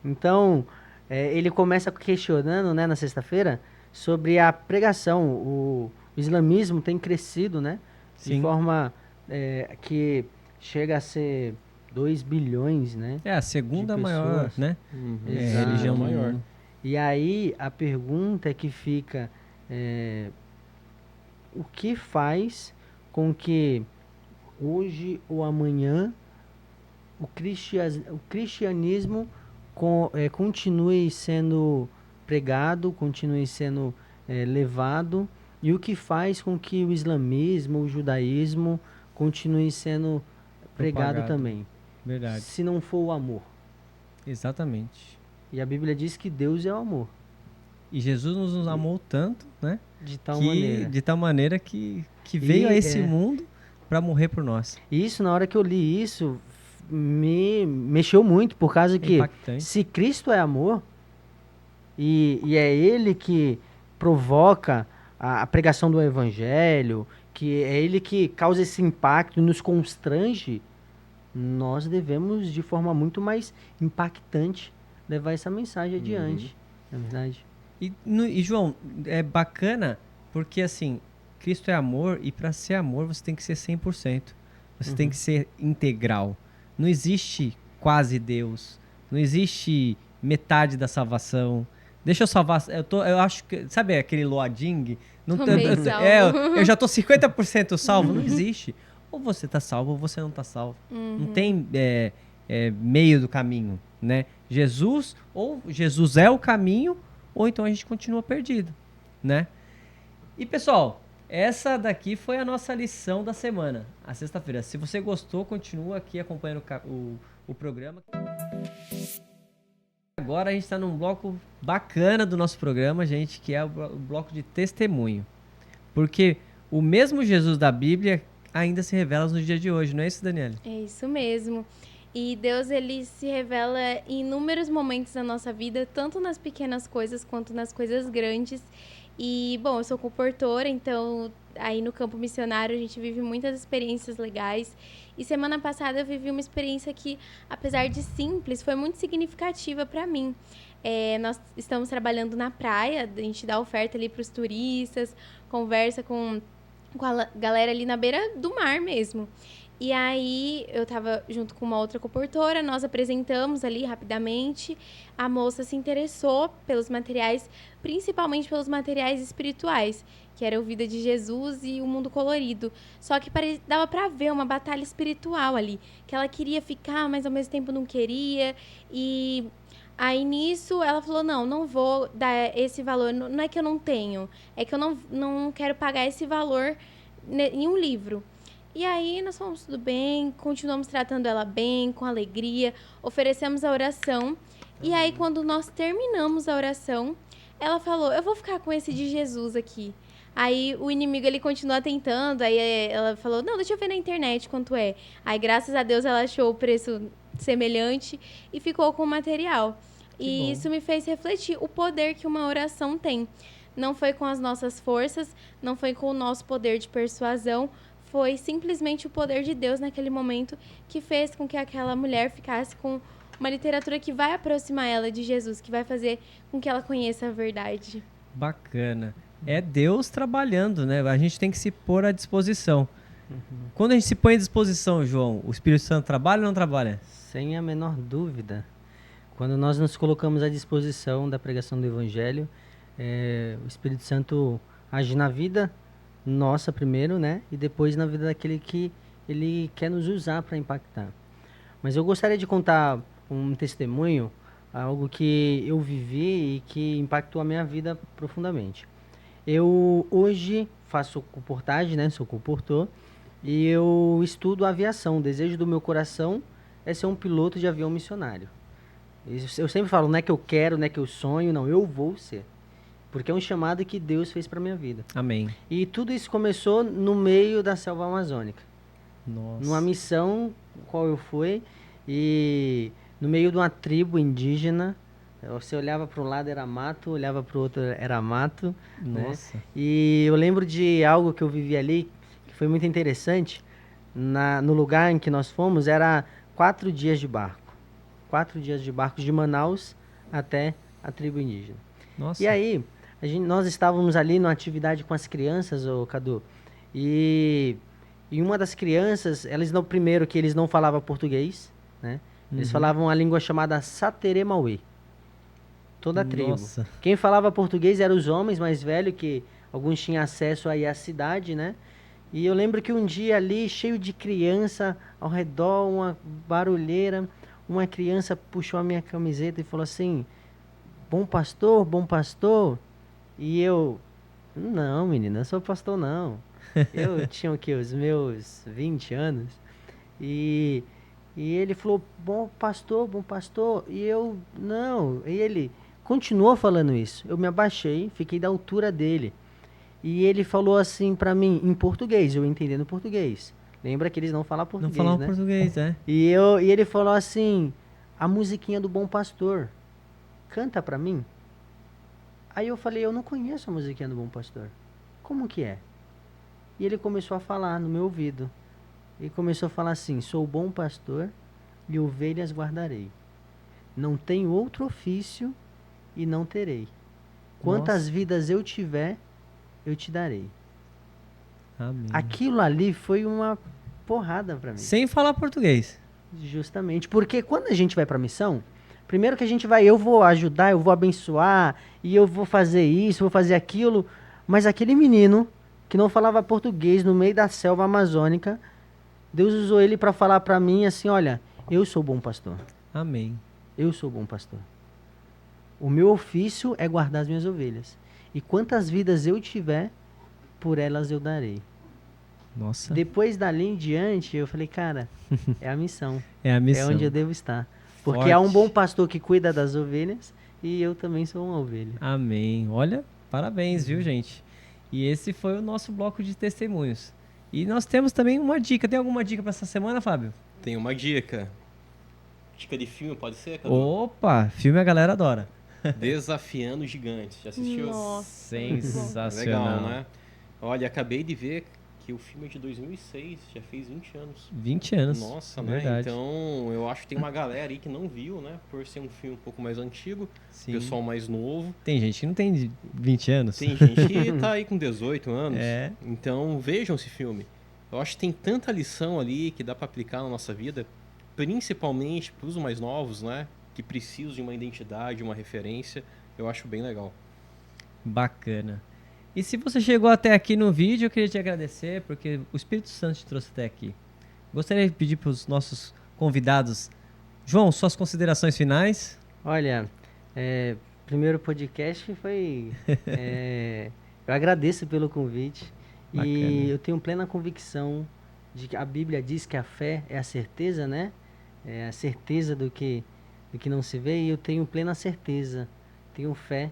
Então, ele começa questionando, né, na sexta-feira, sobre a pregação. O islamismo tem crescido, né, de Sim. forma que chega a ser 2 bilhões, né? É a segunda de maior, pessoas. né? Exato. Religião no maior. mundo. E aí a pergunta que fica o que faz com que hoje ou amanhã o cristianismo continue sendo pregado, continue sendo levado, e o que faz com que o islamismo, o judaísmo continue sendo pregado Propagado. também, Verdade. se não for o amor. Exatamente. E a Bíblia diz que Deus é o amor, E Jesus nos amou tanto, né? de tal Que, maneira. de tal maneira que veio a esse é, mundo para morrer por nós. E isso, na hora que eu li isso, me mexeu muito, por causa É que impactante. se Cristo é amor, e é Ele que provoca a pregação do Evangelho, que é Ele que causa esse impacto e nos constrange, nós devemos, de forma muito mais impactante, levar essa mensagem adiante. Na verdade. E, João, é bacana porque, assim, Cristo é amor e para ser amor você tem que ser 100%. Você tem que ser integral. Não existe quase Deus. Não existe metade da salvação. Deixa eu salvar. Eu acho que. Sabe aquele Loading? Não Tô tem- meio eu- salvo. eu já tô 50% salvo. Não existe. Ou você tá salvo ou você não tá salvo. Não tem meio do caminho, né? Jesus, ou Jesus é o caminho, ou então a gente continua perdido, né? E pessoal, essa daqui foi a nossa lição da semana, a sexta-feira. Se você gostou, continua aqui acompanhando o programa. Agora a gente está num bloco bacana do nosso programa, gente, que é o bloco de testemunho. Porque o mesmo Jesus da Bíblia ainda se revela no dia de hoje, não é isso, Daniela? É isso mesmo. E Deus, ele se revela em inúmeros momentos da nossa vida, tanto nas pequenas coisas quanto nas coisas grandes. E, bom, eu sou comportora, então aí no campo missionário a gente vive muitas experiências legais. E semana passada eu vivi uma experiência que, apesar de simples, foi muito significativa para mim. Nós estamos trabalhando na praia, a gente dá oferta ali para os turistas, conversa com a galera ali na beira do mar mesmo. E aí, eu tava junto com uma outra comportora, nós apresentamos ali rapidamente. A moça se interessou pelos materiais, principalmente pelos materiais espirituais, que era o Vida de Jesus e o Mundo Colorido. Só que dava pra ver uma batalha espiritual ali, que ela queria ficar, mas ao mesmo tempo não queria. E aí, nisso, ela falou, não vou dar esse valor. Não é que eu não tenho, é que eu não quero pagar esse valor em um livro. E aí nós fomos tudo bem, continuamos tratando ela bem, com alegria, oferecemos a oração. E aí quando nós terminamos a oração, ela falou, eu vou ficar com esse de Jesus aqui. Aí o inimigo, ele continua tentando, aí ela falou, não, deixa eu ver na internet quanto é. Aí graças a Deus ela achou o preço semelhante e ficou com o material. E isso me fez refletir o poder que uma oração tem. Não foi com as nossas forças, não foi com o nosso poder de persuasão, foi simplesmente o poder de Deus naquele momento que fez com que aquela mulher ficasse com uma literatura que vai aproximar ela de Jesus, que vai fazer com que ela conheça a verdade. Bacana. É Deus trabalhando, né? A gente tem que se pôr à disposição. Quando a gente se põe à disposição, João, o Espírito Santo trabalha ou não trabalha? Sem a menor dúvida. Quando nós nos colocamos à disposição da pregação do Evangelho, o Espírito Santo age na vida nossa primeiro, né? E depois na vida daquele que ele quer nos usar para impactar. Mas eu gostaria de contar um testemunho, algo que eu vivi e que impactou a minha vida profundamente. Eu hoje faço comportagem, né? Sou comportor e eu estudo aviação. O desejo do meu coração é ser um piloto de avião missionário. Eu sempre falo, não é que eu quero, não é que eu sonho, não, eu vou ser. Porque é um chamado que Deus fez para minha vida. Amém. E tudo isso começou no meio da selva amazônica. Nossa. Numa missão qual eu fui, e no meio de uma tribo indígena, você olhava para um lado era mato, olhava para o outro era mato. Nossa. Né? E eu lembro de algo que eu vivi ali, que foi muito interessante. No lugar em que nós fomos, era 4 dias de barco. 4 dias de barco de Manaus até a tribo indígena. Nossa. E aí, nós estávamos ali numa atividade com as crianças, ô Cadu, e uma das crianças, primeiro que eles não falavam português, né? Eles falavam a língua chamada Satere Mauê. Toda a tribo. Nossa. Quem falava português eram os homens mais velhos, que alguns tinham acesso aí à cidade, né? E eu lembro que um dia ali, cheio de criança, ao redor, uma barulheira, uma criança puxou a minha camiseta e falou assim, bom pastor, bom pastor. E eu, não, menina, eu sou pastor não. Eu tinha o quê? Os meus 20 anos. E ele falou, bom pastor. E eu, não. E ele continuou falando isso. Eu me abaixei, fiquei da altura dele. E ele falou assim pra mim, em português, eu entendendo português. Lembra que eles não falam português, Não falam né? português, é. E ele falou assim, a musiquinha do Bom Pastor, canta pra mim. Aí eu falei, eu não conheço a musiquinha do Bom Pastor. Como que é? E ele começou a falar no meu ouvido. E começou a falar assim, sou o bom pastor e ovelhas guardarei. Não tenho outro ofício e não terei. Quantas Nossa. vidas eu tiver, eu te darei. Amém. Aquilo ali foi uma porrada pra mim. Sem falar português. Justamente, porque quando a gente vai pra missão, primeiro que a gente vai, eu vou ajudar, eu vou abençoar, e eu vou fazer isso, vou fazer aquilo, mas aquele menino que não falava português no meio da selva amazônica, Deus usou ele para falar para mim assim, olha, eu sou bom pastor. Amém. Eu sou bom pastor. O meu ofício é guardar as minhas ovelhas. E quantas vidas eu tiver, por elas eu darei. Nossa. Depois dali em diante, eu falei, cara, é a missão. É a missão. É onde eu devo estar. Porque Forte. há um bom pastor que cuida das ovelhas e eu também sou uma ovelha. Amém. Olha, parabéns, viu, gente? E esse foi o nosso bloco de testemunhos. E nós temos também uma dica. Tem alguma dica para essa semana, Fábio? Tem uma dica. Dica de filme, pode ser, Cadu? Opa, filme a galera adora. Desafiando Gigantes. Já assistiu? Nossa. Sensacional. Legal, né? Olha, acabei de ver que o filme é de 2006, já fez 20 anos. 20 anos. Nossa, verdade. né? Então, eu acho que tem uma galera aí que não viu, né? Por ser um filme um pouco mais antigo, Sim. pessoal mais novo. Tem gente que não tem 20 anos. Tem gente que tá aí com 18 anos. É. Então, vejam esse filme. Eu acho que tem tanta lição ali que dá pra aplicar na nossa vida, principalmente pros mais novos, né? Que precisam de uma identidade, uma referência. Eu acho bem legal. Bacana. E se você chegou até aqui no vídeo, eu queria te agradecer, porque o Espírito Santo te trouxe até aqui. Gostaria de pedir para os nossos convidados, João, suas considerações finais. Olha, primeiro podcast foi... eu agradeço pelo convite. Bacana. E eu tenho plena convicção de que a Bíblia diz que a fé é a certeza, né? É a certeza do que não se vê. E eu tenho plena certeza, tenho fé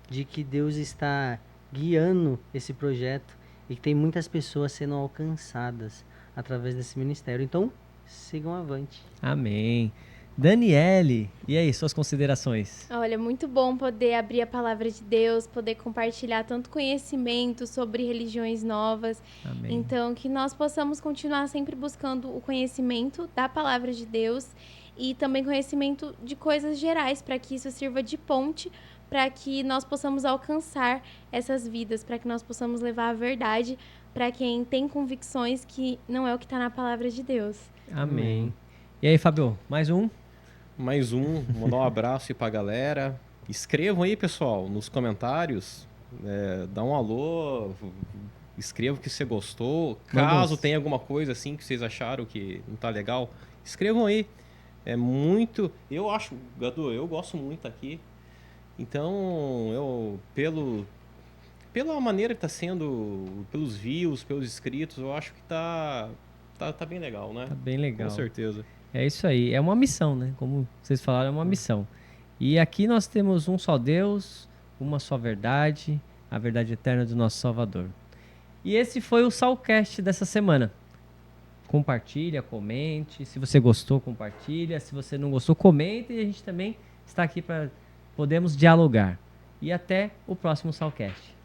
de que Deus está guiando esse projeto e que tem muitas pessoas sendo alcançadas através desse ministério. Então, sigam avante. Amém. Daniele, e aí, suas considerações? Olha, muito bom poder abrir a palavra de Deus, poder compartilhar tanto conhecimento sobre religiões novas. Amém. Então, que nós possamos continuar sempre buscando o conhecimento da palavra de Deus e também conhecimento de coisas gerais, para que isso sirva de ponte, para que nós possamos alcançar essas vidas, para que nós possamos levar a verdade para quem tem convicções que não é o que está na palavra de Deus. Amém. E aí, Fábio, mais um? Mais um, mandar um abraço aí pra galera. Escrevam aí, pessoal, nos comentários. Dá um alô, escreva o que você gostou. Caso tenha alguma coisa assim que vocês acharam que não tá legal, escrevam aí. É muito... Eu acho, Gadu, eu gosto muito aqui. Então, pela maneira que tá sendo, pelos views, pelos inscritos, eu acho que tá bem legal, né? Tá bem legal. Com certeza. É isso aí, é uma missão, né? Como vocês falaram, é uma missão. E aqui nós temos um só Deus, uma só verdade, a verdade eterna do nosso Salvador. E esse foi o Salcast dessa semana. Compartilha, comente. Se você gostou, compartilha. Se você não gostou, comenta. E a gente também está aqui para podermos dialogar. E até o próximo Salcast.